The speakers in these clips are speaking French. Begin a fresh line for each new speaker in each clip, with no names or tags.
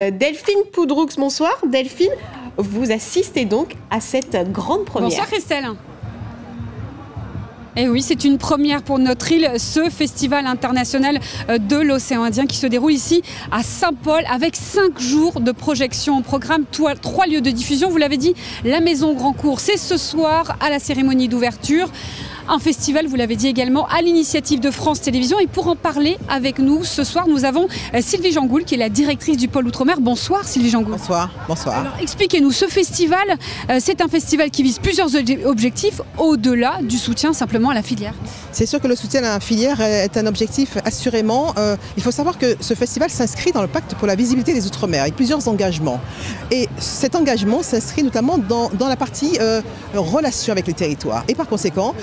Delphine Poudroux, bonsoir. Delphine, vous assistez donc à cette grande première.
Bonsoir Christelle. Et oui, c'est une première pour notre île, ce festival international de l'océan Indien qui se déroule ici à Saint-Paul avec 5 jours de projection au programme, 3 lieux de diffusion. Vous l'avez dit, la Maison Grand Cours, c'est ce soir à la cérémonie d'ouverture. Un festival, vous l'avez dit également, à l'initiative de France Télévisions. Et pour en parler avec nous ce soir, nous avons Sylvie Jangoul, qui est la directrice du pôle Outre-mer. Bonsoir Sylvie Jangoul.
Bonsoir, bonsoir.
Alors expliquez-nous, ce festival, c'est un festival qui vise plusieurs objectifs au-delà du soutien simplement à la filière.
C'est sûr que le soutien à la filière est un objectif assurément. Il faut savoir que ce festival s'inscrit dans le pacte pour la visibilité des Outre-mer avec plusieurs engagements. Et cet engagement s'inscrit notamment dans la partie relation avec les territoires. Et par conséquent,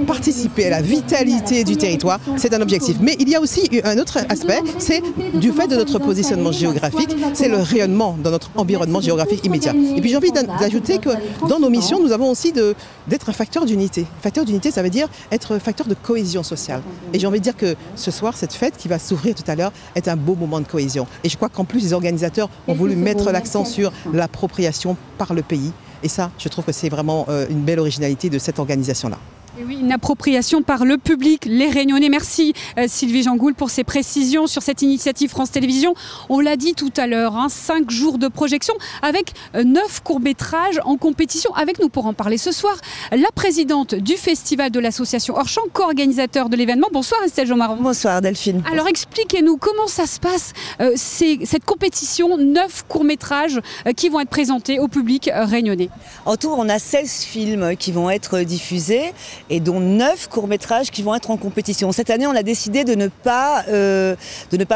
participer à la vitalité du territoire, c'est un objectif. Mais il y a aussi un autre aspect, c'est du fait de notre positionnement géographique, c'est le rayonnement dans notre environnement géographique immédiat. Et puis j'ai envie d'ajouter que dans nos missions, nous avons aussi d'être un facteur d'unité. Facteur d'unité, ça veut dire être facteur de cohésion sociale. Et j'ai envie de dire que ce soir, cette fête qui va s'ouvrir tout à l'heure est un beau moment de cohésion. Et je crois qu'en plus, les organisateurs ont voulu mettre l'accent sur l'appropriation par le pays. Et ça, je trouve que c'est vraiment une belle originalité de cette organisation-là.
Et oui, une appropriation par le public, les Réunionnais. Merci Sylvie Jangoul pour ces précisions sur cette initiative France Télévisions. On l'a dit tout à l'heure, 5 jours de projection avec 9 courts-métrages en compétition. Avec nous pour en parler ce soir, la présidente du festival de l'association Hors-Champ, co-organisateur de l'événement. Bonsoir Estelle Jomaron.
Bonsoir Delphine.
Alors expliquez-nous comment ça se passe, cette compétition, 9 courts-métrages qui vont être présentés au public réunionnais.
En tout, on a 16 films qui vont être diffusés et dont 9 courts-métrages qui vont être en compétition. Cette année, on a décidé de ne pas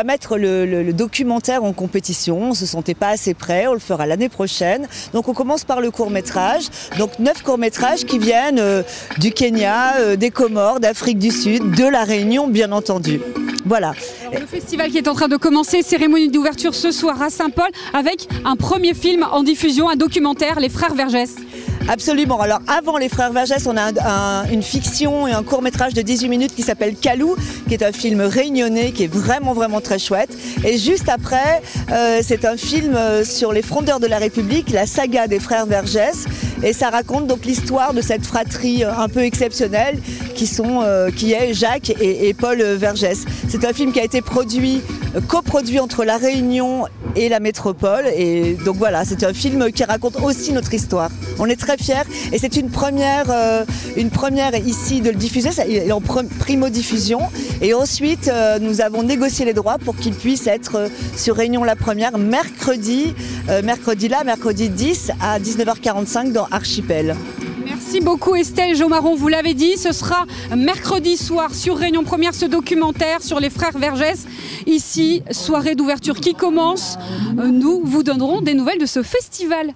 mettre le documentaire en compétition. On ne se sentait pas assez prêt, on le fera l'année prochaine. Donc on commence par le court-métrage. Donc 9 courts-métrages qui viennent du Kenya, des Comores, d'Afrique du Sud, de la Réunion, bien entendu. Voilà.
Alors, le festival qui est en train de commencer, cérémonie d'ouverture ce soir à Saint-Paul, avec un premier film en diffusion, un documentaire, Les Frères Vergès.
Absolument. Alors avant Les Frères Vergès, on a une fiction et un court-métrage de 18 minutes qui s'appelle Kalou, qui est un film réunionnais qui est vraiment très chouette. Et juste après, c'est un film sur les frondeurs de la République, la saga des Frères Vergès. Et ça raconte donc l'histoire de cette fratrie un peu exceptionnelle qui est Jacques et Paul Vergès. C'est un film qui a été coproduit entre La Réunion et la métropole. Et donc voilà, c'est un film qui raconte aussi notre histoire. On est très fiers et c'est une première ici de le diffuser, il est en primo-diffusion. Et ensuite, nous avons négocié les droits pour qu'il puisse être sur Réunion la Première mercredi 10 à 19h45 dans Archipel.
Merci beaucoup Estelle Jomaron, vous l'avez dit, ce sera mercredi soir sur Réunion Première, ce documentaire sur les Frères Vergès. Ici, soirée d'ouverture qui commence. Nous vous donnerons des nouvelles de ce festival.